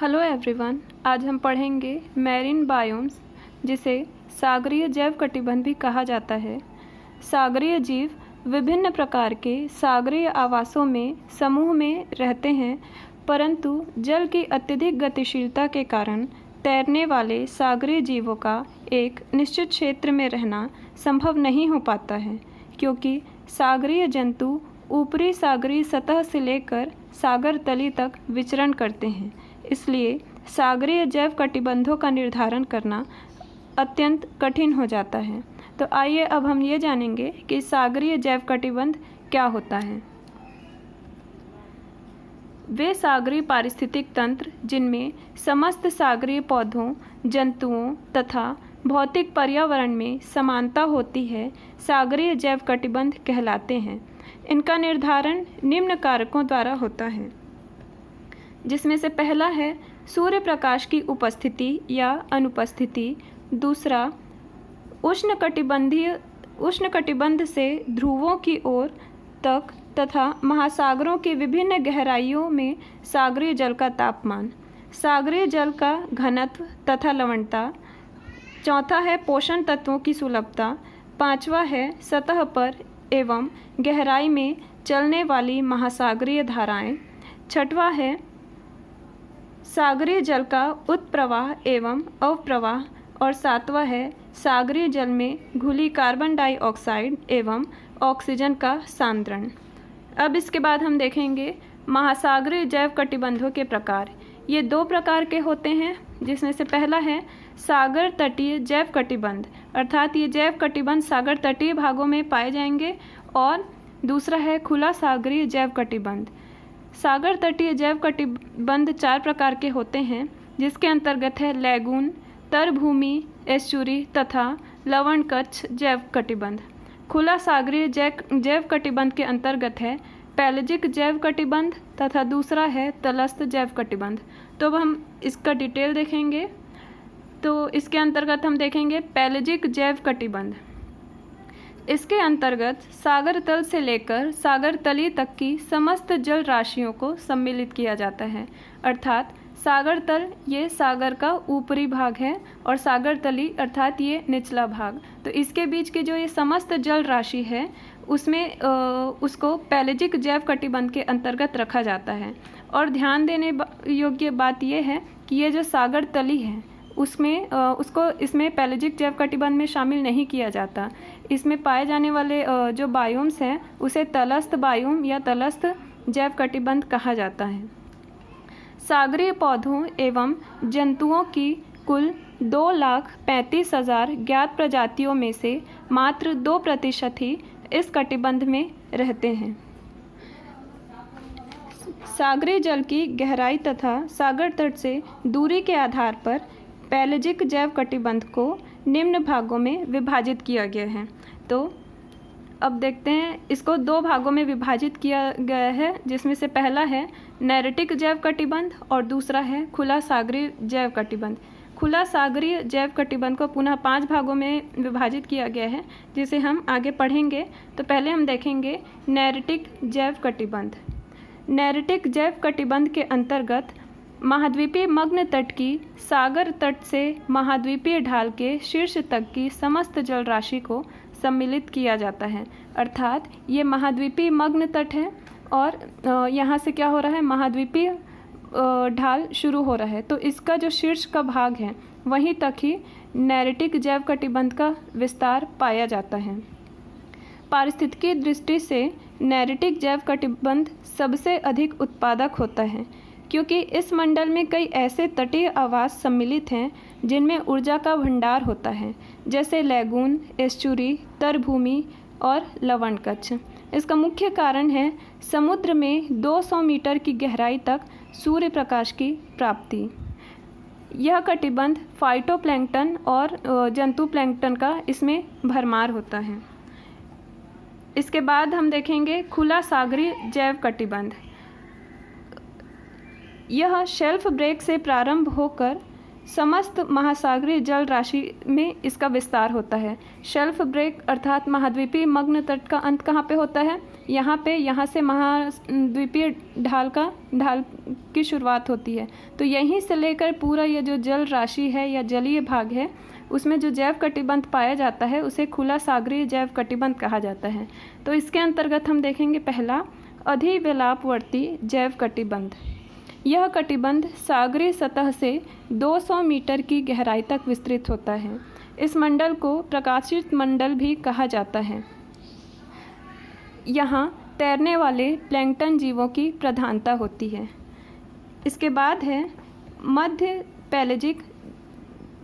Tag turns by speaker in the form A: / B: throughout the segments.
A: Hello everyone, आज हम पढ़ेंगे मैरीन बायोम्स, जिसे सागरीय जैव कटिबंध भी कहा जाता है। सागरीय जीव विभिन्न प्रकार के सागरीय आवासों में समूह में रहते हैं, परंतु जल की अत्यधिक गतिशीलता के कारण तैरने वाले सागरीय जीवों का एक निश्चित क्षेत्र में रहना संभव नहीं हो पाता है, क्योंकि सागरीय जंतु ऊपरी सागरीय सतह से लेकर सागर तली तक विचरण करते हैं। इसलिए सागरीय जैव कटिबंधों का निर्धारण करना अत्यंत कठिन हो जाता है। तो आइए अब हम ये जानेंगे कि सागरीय जैव कटिबंध क्या होता है। वे सागरीय पारिस्थितिक तंत्र जिनमें समस्त सागरीय पौधों, जंतुओं तथा भौतिक पर्यावरण में समानता होती है, सागरीय जैव कटिबंध कहलाते हैं। इनका निर्धारण निम्न कारकों द्वारा होता है, जिसमें से पहला है सूर्य प्रकाश की उपस्थिति या अनुपस्थिति। दूसरा, उष्णकटिबंध से ध्रुवों की ओर तक तथा महासागरों की विभिन्न गहराइयों में सागरीय जल का तापमान। सागरीय जल का घनत्व तथा लवणता। चौथा है पोषण तत्वों की सुलभता। पांचवा है सतह पर एवं गहराई में चलने वाली महासागरीय धाराएं। छठवा है सागरीय जल का उत्प्रवाह एवं अवप्रवाह। और सातवां है सागरीय जल में घुली कार्बन डाइऑक्साइड एवं ऑक्सीजन का सांद्रण। अब इसके बाद हम देखेंगे महासागरीय जैव कटिबंधों के प्रकार। ये दो प्रकार के होते हैं, जिसमें से पहला है सागर तटीय जैव कटिबंध, अर्थात ये जैव कटिबंध सागर तटीय भागों में पाए जाएंगे। और दूसरा है खुला सागरीय जैव कटिबंध। सागर तटीय जैव कटिबंध चार प्रकार के होते हैं, जिसके अंतर्गत है लैगून, तरभूमि, एस्चुरी तथा लवणकच्छ जैव कटिबंध। खुला सागरीय जैव कटिबंध के अंतर्गत है पैलेजिक जैव कटिबंध तथा दूसरा है तलस्थ जैव कटिबंध। तो अब हम इसका डिटेल देखेंगे। तो इसके अंतर्गत हम देखेंगे पैलेजिक जैव कटिबंध। इसके अंतर्गत सागर तल से लेकर सागर तली तक की समस्त जल राशियों को सम्मिलित किया जाता है, अर्थात सागर तल ये सागर का ऊपरी भाग है और सागर तली अर्थात ये निचला भाग। तो इसके बीच के जो ये समस्त जल राशि है उसमें उसको पैलेजिक जैव कटिबंध के अंतर्गत रखा जाता है। और ध्यान देने योग्य बात यह है कि ये जो सागर तली है उसको इसमें पैलेजिक जैव कटिबंध में शामिल नहीं किया जाता। इसमें पाए जाने वाले जो बायोम्स हैं उसे तलस्थ बायोम या तलस्थ जैव कटिबंध कहा जाता है। सागरीय पौधों एवं जंतुओं की कुल 2,35,000 ज्ञात प्रजातियों में से मात्र 2% ही इस कटिबंध में रहते हैं। सागरीय जल की गहराई तथा सागर तट से दूरी के आधार पर पैलेजिक जैव कटिबंध को निम्न भागों में विभाजित किया गया है। तो अब देखते हैं, इसको दो भागों में विभाजित किया गया है, जिसमें से पहला है नैरेटिक जैव कटिबंध और दूसरा है खुला सागरीय जैव कटिबंध। खुला सागरीय जैव कटिबंध को पुनः 5 भागों में विभाजित किया गया है, जिसे हम आगे पढ़ेंगे। तो पहले हम देखेंगे नैरेटिक जैव कटिबंध। नैरेटिक जैव कटिबंध के अंतर्गत महाद्वीपीय मग्न तट की सागर तट से महाद्वीपीय ढाल के शीर्ष तक की समस्त जल राशि को सम्मिलित किया जाता है, अर्थात ये महाद्वीपीय मग्न तट है और यहाँ से क्या हो रहा है, महाद्वीपीय ढाल शुरू हो रहा है। तो इसका जो शीर्ष का भाग है वहीं तक ही नैरेटिक जैव कटिबंध का विस्तार पाया जाता है। पारिस्थितिकी दृष्टि से नैरेटिक जैव कटिबंध सबसे अधिक उत्पादक होता है, क्योंकि इस मंडल में कई ऐसे तटीय आवास सम्मिलित हैं जिनमें ऊर्जा का भंडार होता है, जैसे लैगून, एस्चुरी, तरभूमि और लवणकच्छ। इसका मुख्य कारण है समुद्र में 200 मीटर की गहराई तक सूर्य प्रकाश की प्राप्ति। यह कटिबंध फाइटोप्लैंक्टन और जंतु प्लैंक्टन का इसमें भरमार होता है। इसके बाद हम देखेंगे खुला सागरीय जैव कटिबंध। यह शेल्फ ब्रेक से प्रारंभ होकर समस्त महासागरीय जल राशि में इसका विस्तार होता है। शेल्फ ब्रेक अर्थात महाद्वीपीय मग्न तट का अंत कहाँ पे होता है? यहाँ से महाद्वीपीय ढाल की शुरुआत होती है। तो यहीं से लेकर पूरा ये जो जल राशि है या जलीय भाग है, उसमें जो जैव कटिबंध पाया जाता है उसे खुला सागरीय जैव कटिबंध कहा जाता है। तो इसके अंतर्गत हम देखेंगे पहला, अधिवेलापवर्ती जैव कटिबंध। यह कटिबंध सागरीय सतह से 200 मीटर की गहराई तक विस्तृत होता है। इस मंडल को प्रकाशित मंडल भी कहा जाता है। यहाँ तैरने वाले प्लैंकटन जीवों की प्रधानता होती है। इसके बाद है मध्य पैलेजिक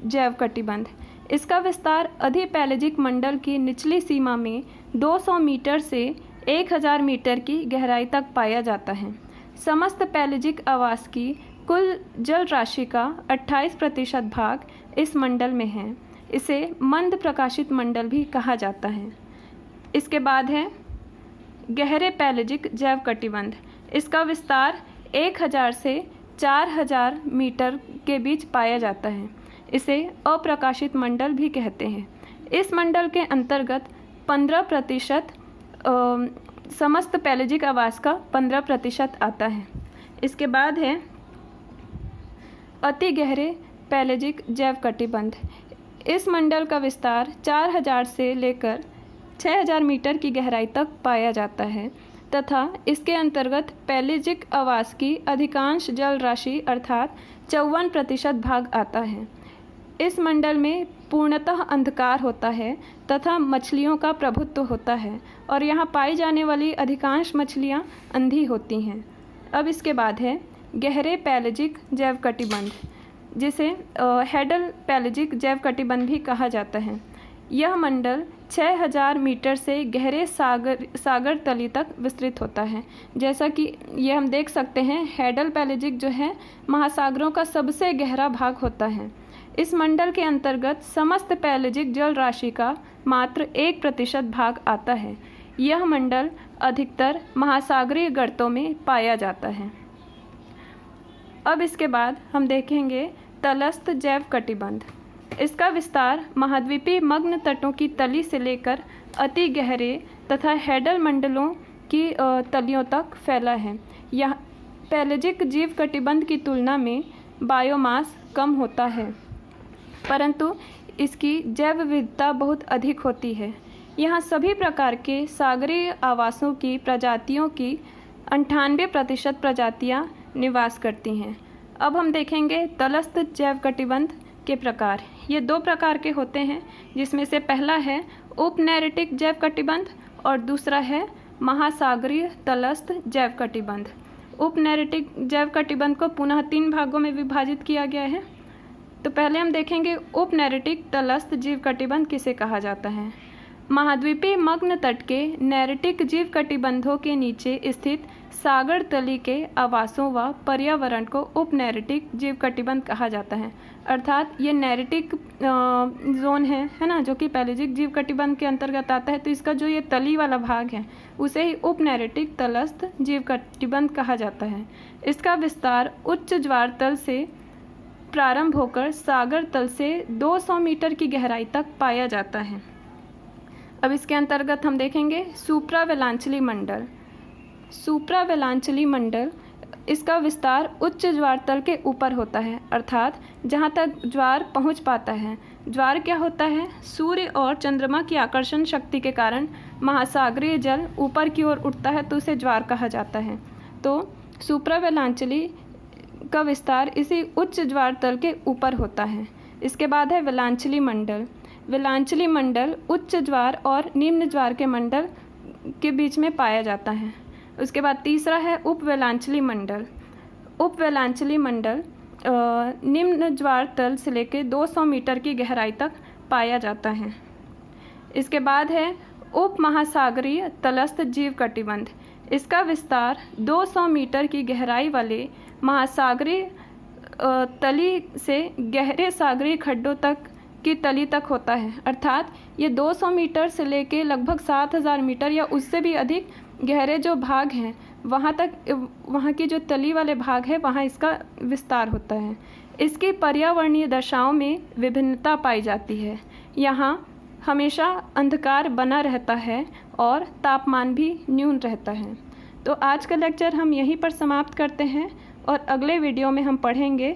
A: जैव कटिबंध। इसका विस्तार अधिपैलेजिक मंडल की निचली सीमा में 200 मीटर से 1000 मीटर की गहराई तक पाया जाता है। समस्त पैलेजिक आवास की कुल जल राशि का 28% भाग इस मंडल में है। इसे मंद प्रकाशित मंडल भी कहा जाता है। इसके बाद है गहरे पैलेजिक जैव कटिबंध। इसका विस्तार 1000 से 4000 मीटर के बीच पाया जाता है। इसे अप्रकाशित मंडल भी कहते हैं। इस मंडल के अंतर्गत 15% समस्त पैलेजिक आवास का 15% आता है। इसके बाद है अति गहरे पैलेजिक जैव कटिबंध। इस मंडल का विस्तार 4000 से लेकर 6000 मीटर की गहराई तक पाया जाता है तथा इसके अंतर्गत पैलेजिक आवास की अधिकांश जल राशि अर्थात 54% भाग आता है। इस मंडल में पूर्णतः अंधकार होता है तथा मछलियों का प्रभुत्व होता है और यहाँ पाई जाने वाली अधिकांश मछलियाँ अंधी होती हैं। अब इसके बाद है गहरे पैलेजिक जैव कटिबंध, जिसे हेडल पैलेजिक जैव कटिबंध भी कहा जाता है। यह मंडल 6000 मीटर से गहरे सागर तली तक विस्तृत होता है। जैसा कि ये हम देख सकते हैं, हेडल पैलेजिक जो है महासागरों का सबसे गहरा भाग होता है। इस मंडल के अंतर्गत समस्त पैलेजिक जल राशि का मात्र 1% भाग आता है। यह मंडल अधिकतर महासागरीय गर्तों में पाया जाता है। अब इसके बाद हम देखेंगे तलस्थ जैव कटिबंध। इसका विस्तार महाद्वीपीय मग्न तटों की तली से लेकर अति गहरे तथा हेडल मंडलों की तलियों तक फैला है। यह पैलेजिक जीव कटिबंध की तुलना में बायोमास कम होता है, परंतु इसकी जैव विविधता बहुत अधिक होती है। यहाँ सभी प्रकार के सागरीय आवासों की प्रजातियों की 98% प्रजातियाँ निवास करती हैं। अब हम देखेंगे तलस्थ जैव कटिबंध के प्रकार। ये 2 प्रकार के होते हैं, जिसमें से पहला है उपनैरेटिक जैव कटिबंध और दूसरा है महासागरीय तलस्थ जैव कटिबंध। उपनैरेटिक जैव कटिबंध को पुनः 3 भागों में विभाजित किया गया है। तो पहले हम देखेंगे उपनैरेटिक तलस्थ जीव कटिबंध किसे कहा जाता है। महाद्वीपीय मग्न तट के नैरेटिक जीव कटिबंधों के नीचे स्थित सागर तली के आवासों व पर्यावरण को उपनैरेटिक जीव कटिबंध कहा जाता है। अर्थात ये नैरेटिक जोन है ना, जो कि पैलेजिक जीव कटिबंध के अंतर्गत आता है। तो इसका जो ये तली वाला भाग है उसे ही उपनैरेटिक तलस्थ जीव कटिबंध कहा जाता है। इसका विस्तार उच्च ज्वार तल से प्रारंभ होकर सागर तल से 200 मीटर की गहराई तक पाया जाता है। अब इसके अंतर्गत हम देखेंगे सुप्रावेलांचली मंडल। सुप्रावेलांचली मंडल, इसका विस्तार उच्च ज्वार तल के ऊपर होता है, अर्थात जहाँ तक ज्वार पहुँच पाता है। ज्वार क्या होता है? सूर्य और चंद्रमा की आकर्षण शक्ति के कारण महासागरीय जल ऊपर की ओर उठता है, तो उसे ज्वार कहा जाता है। तो सुप्रावेलांचली का विस्तार इसी उच्च ज्वार तल के ऊपर होता है। इसके बाद है वेलांचली मंडल। वेलांचली मंडल उच्च ज्वार और निम्न ज्वार के मंडल के बीच में पाया जाता है। उसके बाद तीसरा है उपवेलांचली मंडल। उपवेलांचली मंडल निम्न ज्वार तल से लेकर 200 मीटर की गहराई तक पाया जाता है। इसके बाद है उप महासागरीय तलस्थ जीव कटिबंध। इसका विस्तार 200 मीटर की गहराई वाले महासागरीय तली से गहरे सागरीय खड्डों तक की तली तक होता है। अर्थात ये 200 मीटर से लेके लगभग 7000 मीटर या उससे भी अधिक गहरे जो भाग हैं वहाँ की जो तली वाले भाग है वहाँ इसका विस्तार होता है। इसकी पर्यावरणीय दशाओं में विभिन्नता पाई जाती है। यहाँ हमेशा अंधकार बना रहता है और तापमान भी न्यून रहता है। तो आज का लेक्चर हम यहीं पर समाप्त करते हैं और अगले वीडियो में हम पढ़ेंगे